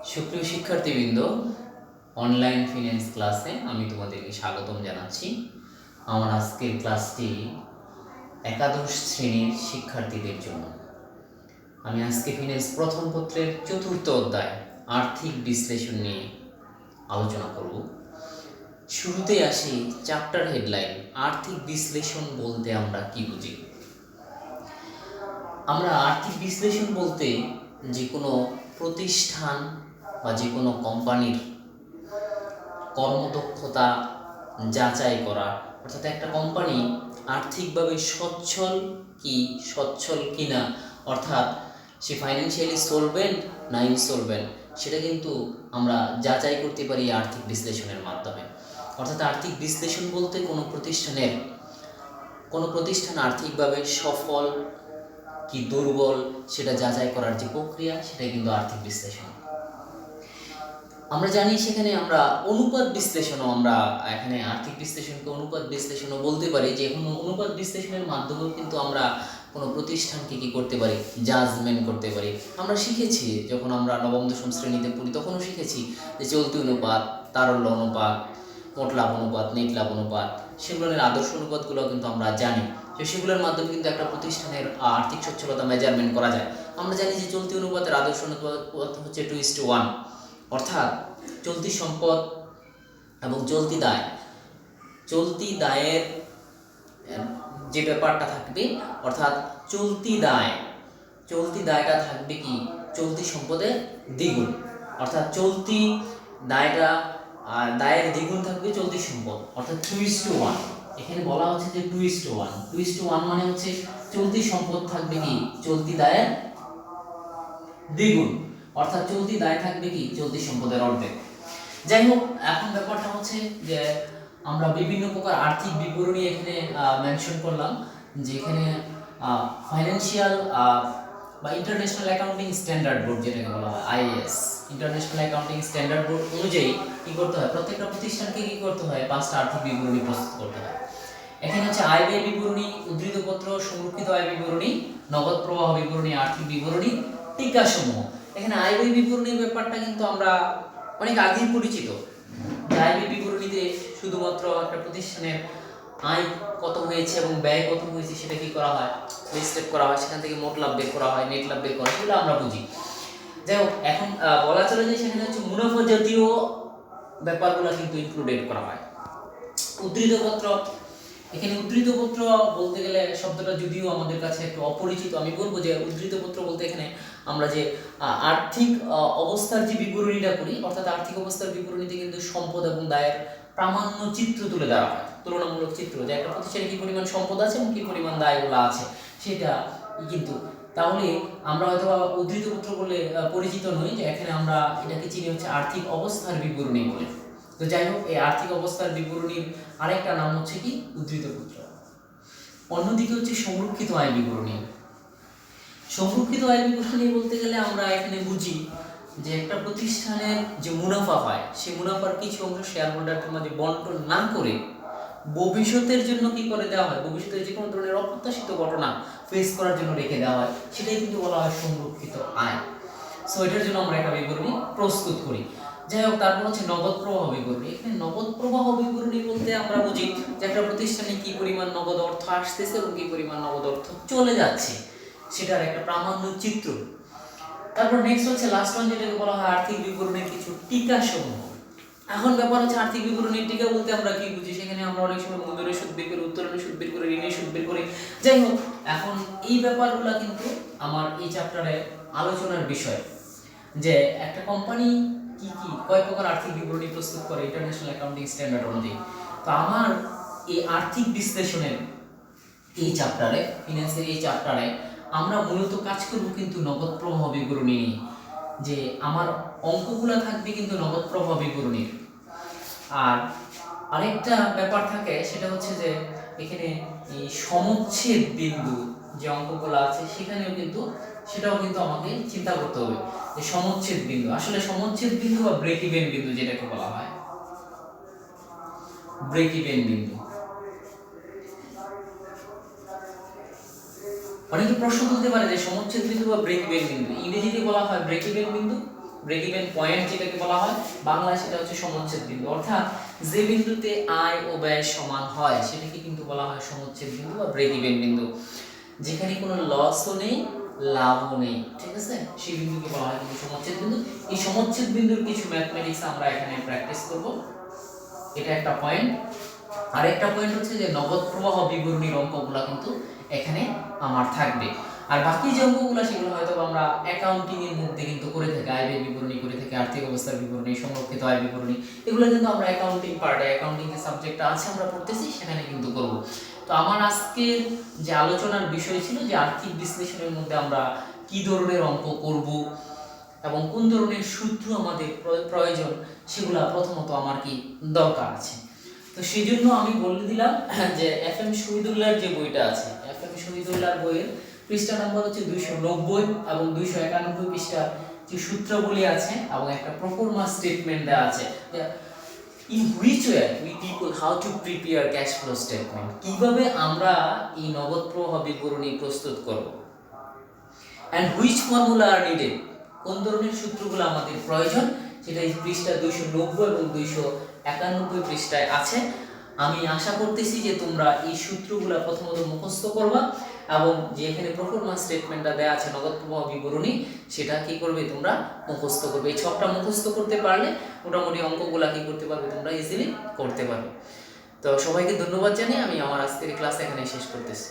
সুপ্রিয় শিক্ষার্থীবৃন্দ, online finance ক্লাসে আমি তোমাদেরকে স্বাগতম জানাচ্ছি। আমার আজকের ক্লাসটি একাদশ শ্রেণীর শিক্ষার্থীদের জন্য। আমি আজকে ফিন্যান্স প্রথম পত্রের চতুর্থ অধ্যায় আর্থিক বিশ্লেষণ নিয়ে আলোচনা করব। শুরুতেই আসি চ্যাপ্টার হেডলাইন, আর্থিক বিশ্লেষণ বলতে আমরা কি বুঝি। আমরা আর্থিক বিশ্লেষণ বলতে যে কোনো প্রতিষ্ঠান বা যে কোনো কোম্পানির কর্মদক্ষতা যাচাই করা, অর্থাৎ একটা কোম্পানি আর্থিকভাবে সচ্ছল কিনা, অর্থাৎ সে ফাইন্যান্সিয়ালি সলভেন্ট না ইনসলভেন্ট, সেটা কিন্তু আমরা যাচাই করতে পারি আর্থিক বিশ্লেষণের মাধ্যমে। অর্থাৎ আর্থিক বিশ্লেষণ বলতে কোনো প্রতিষ্ঠান আর্থিকভাবে সফল কি দুর্বল সেটা যাচাই করার যে প্রক্রিয়া, সেটাই কিন্তু আর্থিক বিশ্লেষণ। আমরা জানি সেখানে আমরা অনুপাত বিশ্লেষণও, আমরা এখানে আর্থিক বিশ্লেষণকে অনুপাত বিশ্লেষণও বলতে পারি, যে কোনো অনুপাত বিশ্লেষণের মাধ্যমেও কিন্তু আমরা কোনো প্রতিষ্ঠানকে কী করতে পারি, জাজমেন্ট করতে পারি। আমরা শিখেছি যখন আমরা নবম দশম শ্রেণীতে পড়ি, তখনও শিখেছি যে চলতি অনুপাত, তারল্য অনুপাত, মোট লাভ অনুপাত, নেট লাভ অনুপাত, সেগুলোর আদর্শ অনুপাতগুলো কিন্তু আমরা জানি। তো সেগুলোর মাধ্যমে কিন্তু একটা প্রতিষ্ঠানের আর্থিক সচ্ছলতা মেজারমেন্ট করা যায়। আমরা জানি যে চলতি অনুপাতের আদর্শ অনুপাত হচ্ছে 2:1, অর্থাৎ চলতি সম্পদ এবং চলতি দায়ের যে ব্যাপারটা থাকবে, অর্থাৎ চলতি দায়টা থাকবে কি চলতি সম্পদের দ্বিগুণ, অর্থাৎ চলতি দায়ের দ্বিগুণ থাকবে চলতি সম্পদ, অর্থাৎ 2:1। এখানে বলা হচ্ছে যে 2:1 মানে হচ্ছে চলতি সম্পদ থাকবে কি চলতি দায়ের দ্বিগুণ, অর্থাৎ চলতি দায় থাকবে কি চলতি সম্পদের অর্ধেক। যাই হোক, এখন ব্যাপারটা হচ্ছে যে আমরা বিভিন্ন প্রকার আর্থিক বিবরণী এখানে মেনশন করলাম, যে এখানে ফাইন্যান্সিয়াল বা ইন্টারন্যাশনাল অ্যাকাউন্টিং স্ট্যান্ডার্ড বোর্ড, যেটাকে বলা হয় IAS, international accounting standard board অনুযায়ী কী করতে হয়, প্রত্যেকটা প্রতিষ্ঠানকে কী করতে হয়, 5টা আর্থিক বিবরণী প্রস্তুত করতে হয়। এখানে হচ্ছে আয় ব্যয় বিবরণী, উদ্ধৃতপত্র, সংরক্ষিত আয় বিবরণী, নগদ প্রবাহ বিবরণী, আর্থিক বিবরণী, টিকাসমূহ। এখানে আয় ব্যয় বিবরণীর ব্যাপারটা কিন্তু আমরা অনেক আগেই পরিচিত। আয় ব্যয় বিবরণীতে শুধুমাত্র একটা প্রতিষ্ঠানের আয় কত হয়েছে এবং ব্যয় কত হয়েছে সেটা কি করা হয়, লিস্টেড করা হয়, সেখান থেকে মোট লাভ বের করা হয়, নেট লাভ বের করা হয়, সেগুলো আমরা বুঝি। যাই হোক, এখন বলা চলে যে সেখানে হচ্ছে মুনাফা জাতীয় ব্যাপারগুলো কিন্তু ইনক্লুডেড করা হয়। উদ্ধৃতপত্র, এখানে উদ্ধৃতপত্র বলতে গেলে শব্দটা যদিও আমাদের কাছে একটু অপরিচিত, আমি বলবো যে উদ্ধৃতপত্র বলতে এখানে আমরা যে আর্থিক অবস্থার যে বিবরণীটা করি, অর্থাৎ আর্থিক অবস্থার বিবরণীতে কিন্তু সম্পদ এবং দায়ের প্রামাণ্য চিত্র তুলে দেওয়া হয়, তুলনামূলক চিত্র, যে একটা প্রতিষ্ঠানে কি পরিমাণ সম্পদ আছে এবং কি পরিমাণ দায়গুলো আছে সেটা কিন্তু। তাহলে আমরা হয়তো উদ্ধৃতপত্র বলে পরিচিত নই, যে এখানে আমরা এটাকে চিনি হচ্ছে আর্থিক অবস্থার বিবরণী বলে। তো যাই হোক, এই আর্থিক অবস্থার বিবরণীর আরেকটা নাম হচ্ছে কি উদ্ধৃতপত্র। অন্যদিকে হচ্ছে সংরক্ষিত আয় বিবরণী। সংরক্ষিত আয় বিবরণী বলতে গেলে আমরা এখানে বুঝি যে একটা প্রতিষ্ঠানের যে মুনাফা হয়, সেই মুনাফার কিছু অংশ শেয়ার হোল্ডারদের মাঝে বন্টন না করে ভবিষ্যতের জন্য কি করে দেওয়া হয়, ভবিষ্যতের যে কোনো ধরনের অপ্রত্যাশিত ঘটনা ফেস করার জন্য রেখে দেওয়া হয়, সেটাই কিন্তু বলা হয় সংরক্ষিত আয়। সো এটার জন্য আমরা একটা বিবরণী প্রস্তুত করি। যাই হোক, তারপর হচ্ছে নগদ প্রবাহ বিবরণী। এখানে নগদ প্রবাহ বিবরণী বলতে আমরা বুঝি যে একটা প্রতিষ্ঠানে কি পরিমাণ নগদ অর্থ আসতেছে এবং কি পরিমাণ নগদ অর্থ চলে যাচ্ছে, সেটার একটা প্রামাণ্য চিত্র। তারপর নেক্সট হচ্ছে লাস্ট ওয়ান, যেটাকে বলা হয় আর্থিক বিবরণীর কিছু টিকা সমূহ। এখন ব্যাপার হচ্ছে আর্থিক বিবরণীর টিকা বলতে আমরা কি বুঝি, সেখানে আমরা অনেক সময় মূলধনের সুদ বের করি, উত্তোলনের সুদ বের করি, ঋণের সুদ বের করি। যাই হোক, এখন এই ব্যাপারগুলো কিন্তু আমার এই চ্যাপ্টারে আলোচনার বিষয়, যে একটা কোম্পানি কয় প্রকার আর্থিক বিবরণী প্রস্তুত করে ইন্টারন্যাশনাল অ্যাকাউন্টিং স্ট্যান্ডার্ড অনুযায়ী। তো আমার এই আর্থিক বিশ্লেষণের এই চ্যাপ্টারে, ফিন্যান্সের এই চ্যাপ্টারে আমরা মূলত কাজ করব কিন্তু নগদ প্রবাহ বিবরণী নিয়ে, যে আমার অঙ্কগুলো থাকবে কিন্তু নগদ প্রবাহ বিবরণীর। আর আরেকটা ব্যাপার থাকে, সেটা হচ্ছে যে এখানে এই সমচ্ছেদ বিন্দু যে অঙ্কগুলো আছে সেটাও কিন্তু আমাকে চিন্তা করতে হবে, যে সমচ্ছেদ বিন্দু, আসলে সমচ্ছেদ বিন্দু বা ব্রেক ইভেন বিন্দু যেটাকে বলা হয়, ব্রেক ইভেন বিন্দু। অনেকে প্রশ্ন তুলতে পারে যে সমচ্ছেদ বিন্দু বা ব্রেক ইভেন বিন্দু, ইংরেজিতে বলা হয় ব্রেক ইভেন বিন্দু, ব্রেক ইভেন পয়েন্ট যেটাকে বলা হয়, বাংলায় সেটা হচ্ছে সমচ্ছেদ বিন্দু। অর্থাৎ যে বিন্দুতে আয় ও ব্যয় সমান হয় সেটাকে কিন্তু বলা হয় সমচ্ছেদ বিন্দু বা ব্রেক ইভেন বিন্দু। যেখানে কোনো লসও নেই, লাভও নেই, ঠিক আছে, সেই বিন্দুকে বলা হয় কিন্তু সমচ্ছেদ বিন্দু। এই সমচ্ছেদ বিন্দুর কিছু ম্যাথমেটিক্স আমরা এখানে প্র্যাকটিস করব, এটা একটা পয়েন্ট। আরেকটা পয়েন্ট হচ্ছে যে নগদ প্রবাহ বিবরণীর অঙ্কগুলো কিন্তু এখানে আমার থাকবে। আর বাকি যে অঙ্কগুলো সেগুলো হয়তো আমরা অ্যাকাউন্টিং এর মধ্যে কিন্তু করে থাকি, আয় ব্যয় বিবরণী করে থাকি, আর্থিক অবস্থার বিবরণী, সংরক্ষিত আয় বিবরণী, এগুলো কিন্তু আমরা অ্যাকাউন্টিং পার্টে, অ্যাকাউন্টিং যে সাবজেক্টটা আছে আমরা পড়তেছি সেখানে কিন্তু করব। তো আমার আজকের যে আলোচনার বিষয় ছিল যে আর্থিক বিশ্লেষণের মধ্যে আমরা কি ধরনের অঙ্ক করব এবং কোন ধরনের সূত্র আমাদের প্রয়োজন সেগুলো প্রথমত আমার কি দরকার আছে। তো সেই জন্য আমি বলে দিলাম যে এফ এম শহীদুল্লাহর যে বইটা আছে, এফ এম শহীদুল্লাহর বইয়ের পৃষ্ঠা নম্বর হচ্ছে 290 এবং 291 পৃষ্ঠা যে সূত্রগুলি আছে এবং একটা প্রোফর্মা স্টেটমেন্ট দেওয়া আছে, in which way we people how to prepare cash flow statement, কিভাবে আমরা এই নগদ প্রবাহ বিবরণী প্রস্তুত করব, and which formula are needed, কোন ধরনের সূত্রগুলো আমাদের প্রয়োজন, সেটা এই পৃষ্ঠা 290 এবং 291 পৃষ্ঠায় আছে। আমি আশা করতেছি যে তোমরা এই সূত্রগুলো প্রথমত মুখস্থ করবা এবং যে এখানে প্রোফর্মা স্টেটমেন্টটা দেওয়া আছে নগদ প্রবাহ বিবরণী, সেটা কি করবে তোমরা মুখস্থ করবে। এই ছকটা মুখস্থ করতে পারলে মোটামুটি অঙ্কগুলা কি করতে পারবে তোমরা ইজিলি করতে পারবে। তো সবাইকে ধন্যবাদ জানিয়ে আমি আমার আজকের ক্লাস এখানে শেষ করতেছি।